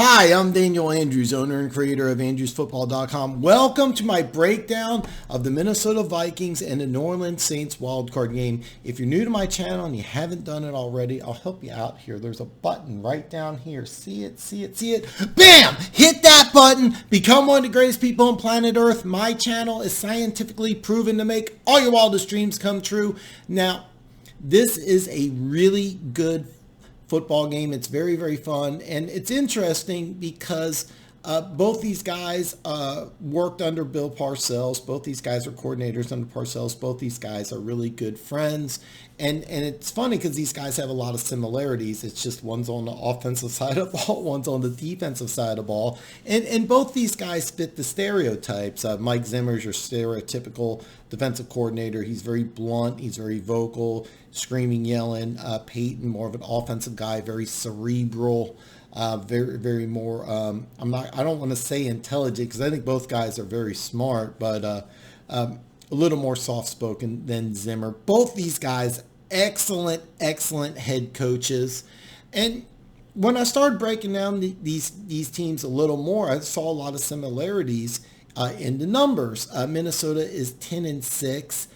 Hi, I'm Daniel Andrews, owner and creator of AndrewsFootball.com. Welcome to my breakdown of the Minnesota Vikings and the New Orleans Saints wildcard game. If you're new to my channel and you haven't done it already, I'll help you out here. There's a button right down here. See it, see it, see it. Bam! Hit that button. Become one of the greatest people on planet Earth. My channel is scientifically proven to make all your wildest dreams come true. Now, this is a really good football game. It's very, very fun. And it's interesting because both these guys worked under Bill Parcells. Both these guys are coordinators under Parcells. Both these guys are really good friends. And it's funny because these guys have a lot of similarities. It's just one's on the offensive side of the ball, one's on the defensive side of the ball. And both these guys fit the stereotypes. Mike Zimmer's your stereotypical defensive coordinator. He's very blunt. He's very vocal, screaming, yelling. Peyton, more of an offensive guy, very cerebral. Very more, I don't want to say intelligent because I think both guys are very smart, but a little more soft-spoken than Zimmer. Both these guys, excellent head coaches. And when I started breaking down these teams a little more, I saw a lot of similarities in the numbers. Minnesota is 10-6.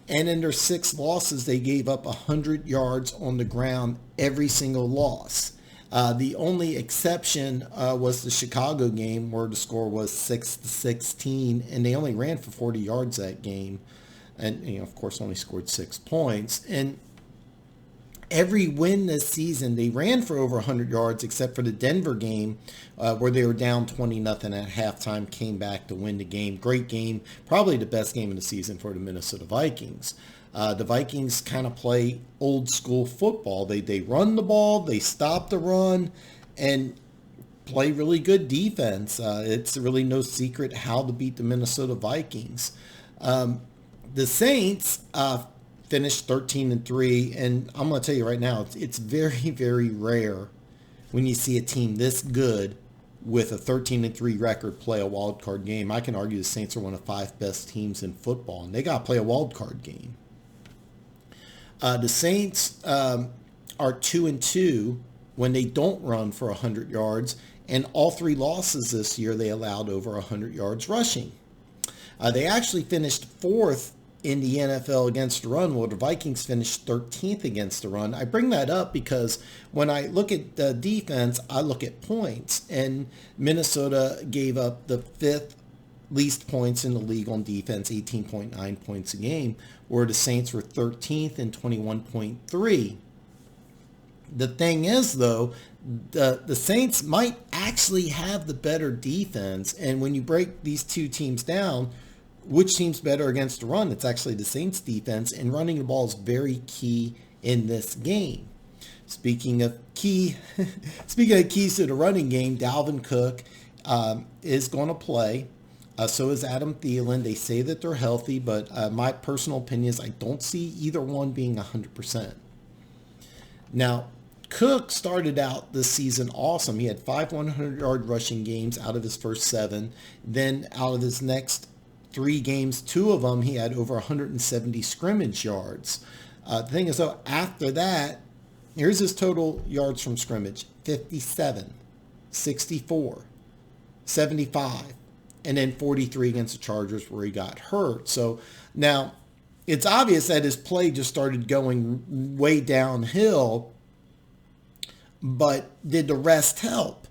And in their 6 losses, they gave up 100 yards on the ground every single loss. The only exception was the Chicago game where the score was 6-16, and they only ran for 40 yards that game, and of course only scored 6 points. And every win this season, they ran for over 100 yards, except for the Denver game where they were down 20-0 at halftime, came back to win the game. Great game, probably the best game of the season for the Minnesota Vikings. The Vikings kind of play old school football. They run the ball, they stop the run, and play really good defense. It's really no secret how to beat the Minnesota Vikings. The Saints finished 13-3, and I'm going to tell you right now, it's very, very rare when you see a team this good with a 13-3 record play a wild card game. I can argue the Saints are one of 5 best teams in football, and they got to play a wild card game. The Saints are 2-2 when they don't run for 100 yards, and all 3 losses this year they allowed over 100 yards rushing. They actually finished 4th in the NFL against the run, while the Vikings finished 13th against the run. I bring that up because when I look at the defense, I look at points, and Minnesota gave up the 5th least points in the league on defense, 18.9 points a game, where the Saints were 13th and 21.3. The thing is, though, the Saints might actually have the better defense, and when you break these two teams down, which team's better against the run? It's actually the Saints defense, and running the ball is very key in this game. Speaking of keys to the running game, Dalvin Cook is going to play. So is Adam Thielen. They say that they're healthy, but my personal opinion is I don't see either one being 100%. Now, Cook started out this season awesome. He had 5 100-yard rushing games out of his first 7. Then out of his next 3 games, 2 of them, he had over 170 scrimmage yards. The thing is, though, after that, here's his total yards from scrimmage: 57, 64, 75. And then 43 against the Chargers where he got hurt. So now it's obvious that his play just started going way downhill, but did the rest help?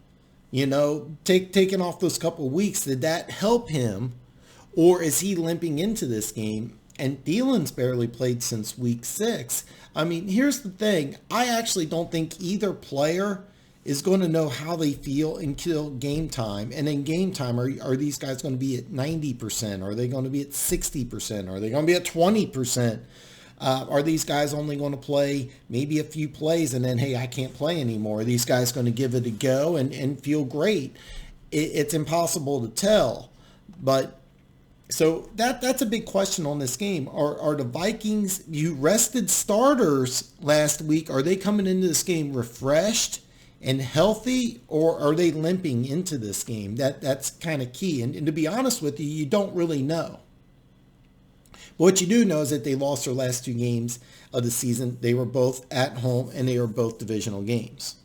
Taking off those couple of weeks, did that help him? Or is he limping into this game? And Thielen's barely played since week 6. I mean, here's the thing. I actually don't think either player is going to know how they feel until game time. And in game time, are these guys going to be at 90%? Are they going to be at 60%? Are they going to be at 20%? Are these guys only going to play maybe a few plays and then, hey, I can't play anymore? Are these guys going to give it a go and feel great? It's impossible to tell. But so that's a big question on this game. Are the Vikings, you rested starters last week, are they coming into this game refreshed and healthy, or are they limping into this game? That's kind of key. And to be honest with you, you don't really know. But what you do know is that they lost their last 2 games of the season. They were both at home, and they were both divisional games.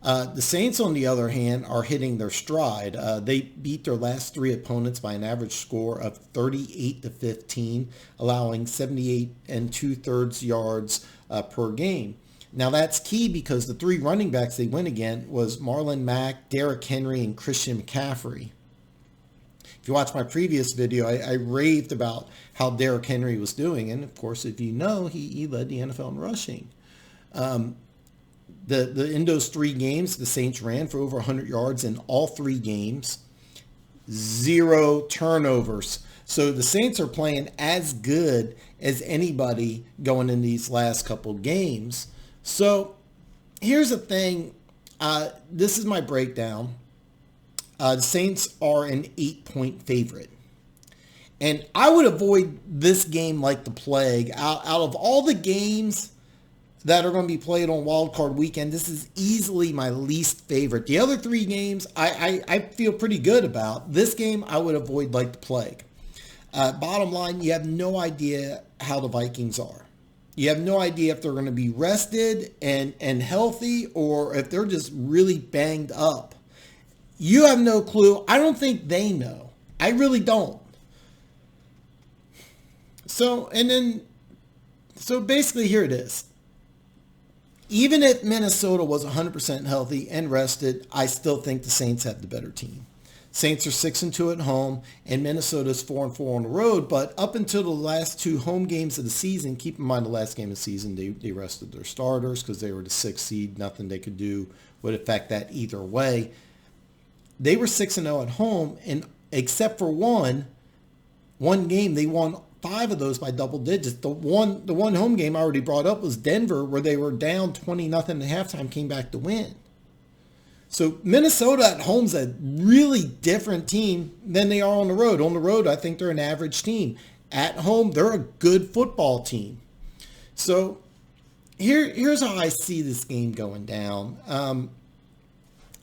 The Saints, on the other hand, are hitting their stride. They beat their last 3 opponents by an average score of 38-15, allowing 78 and 2/3 yards per game. Now that's key because the 3 running backs they went against was Marlon Mack, Derrick Henry, and Christian McCaffrey. If you watch my previous video, I raved about how Derrick Henry was doing. And of course, if you know, he led the NFL in rushing. In those 3 games, the Saints ran for over 100 yards in all 3 games. 0 turnovers. So the Saints are playing as good as anybody going in these last couple games. So here's the thing. This is my breakdown. The Saints are an 8-point favorite. And I would avoid this game like the plague. Out of all the games that are going to be played on Wildcard Weekend, this is easily my least favorite. The other 3 games I feel pretty good about. This game I would avoid like the plague. Bottom line, you have no idea how the Vikings are. You have no idea if they're going to be rested and healthy or if they're just really banged up. You have no clue. I don't think they know. I really don't. So basically here it is. Even if Minnesota was 100% healthy and rested, I still think the Saints have the better team. Saints are 6-2 at home, and Minnesota's 4-4 on the road. But up until the last 2 home games of the season, keep in mind the last game of the season, they rested their starters because they were the 6th seed. Nothing they could do would affect that either way. They were 6-0 at home, and except for one game, they won 5 of those by double digits. The one home game I already brought up was Denver, where they were down 20-0 at halftime, came back to win. So Minnesota at home's a really different team than they are on the road. On the road, I think they're an average team. At home, they're a good football team. So here's how I see this game going down.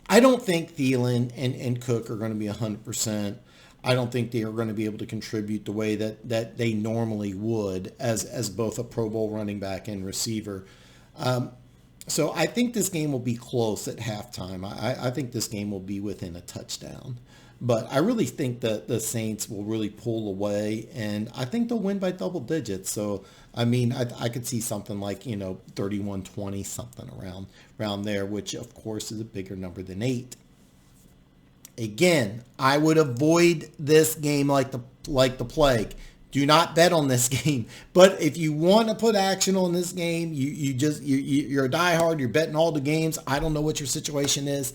I don't think Thielen and Cook are going to be 100%. I don't think they are going to be able to contribute the way that they normally would as both a Pro Bowl running back and receiver. So I think this game will be close at halftime. I think this game will be within a touchdown. But I really think that the Saints will really pull away, and I think they'll win by double digits. So, I mean, I could see something like, 31-20, something around there, which, of course, is a bigger number than 8. Again, I would avoid this game like the plague. Do not bet on this game. But if you want to put action on this game, you're a diehard, you're betting all the games. I don't know what your situation is.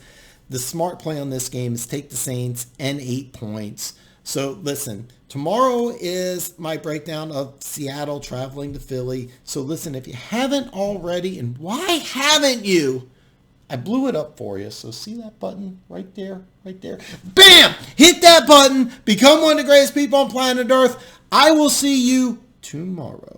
The smart play on this game is take the Saints and 8 points. So listen, tomorrow is my breakdown of Seattle traveling to Philly. So listen, if you haven't already, and why haven't you? I blew it up for you. So see that button right there, right there. Bam! Hit that button. Become one of the greatest people on planet Earth. I will see you tomorrow.